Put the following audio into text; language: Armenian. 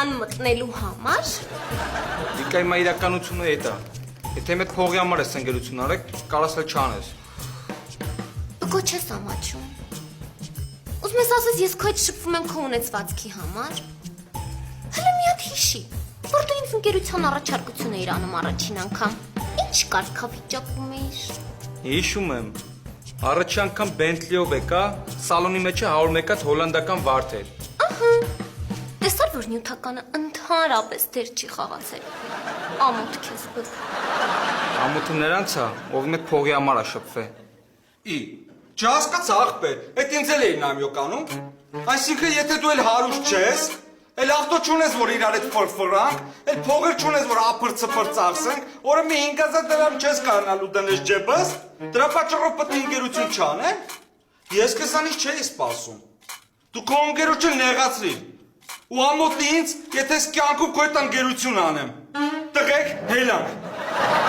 տան մտնելու համար։ Դիկայ մա իրականությունը էտա։ Եթե մեծ փողի համար ես ընկերություն արեք, կարաս էլ չանես։ Դու քո չես ամաչում։ Ուզում ես ասես ես քո հետ շփվում եմ քո ունեցվածքի համար։ Հələ մի հատ հիշի, որ դու ինձ ընկերության առաջարկություն էիր անում առաջին անգամ։ Ինչ կարգավիճակում էիր։ Հիշում եմ։ Առաջի անգամ Bentley-ով եկա, սալոնի մեջ 101-ած հոլանդական վարդ էր։ Ահա։ Տեսար, որ նյութականը ընդհանրապես դեր չի խաղացել։ Ամոթ քեզ բդ։ Ամոթը նրանց է, ով մեծ փողի համար է շփվել։ Ի, չհասկաց աղբեր, այդ ինձ էլ էի նամյոկանում։ Այսինքն եթե դու էլ հարուստ չես, էլ ավտո չունես, որ իրար հետ ֆրֆրանք, էլ փողեր չունես, որ ափր-ցփր ծախսենք, օրը մի 5000 դրամ չես կարողանալու դնես ջեբս, դրա պատճառով պետք է ընկերություն չանեն։ Ես քեզանից չէի սպասում։ Դու քո ընկերությունը նեղացրիր։ Ու ամոթ ինձ, եթե կյանքում քո հետ ընկերություն անեմ։ Տղեկ, հելանք։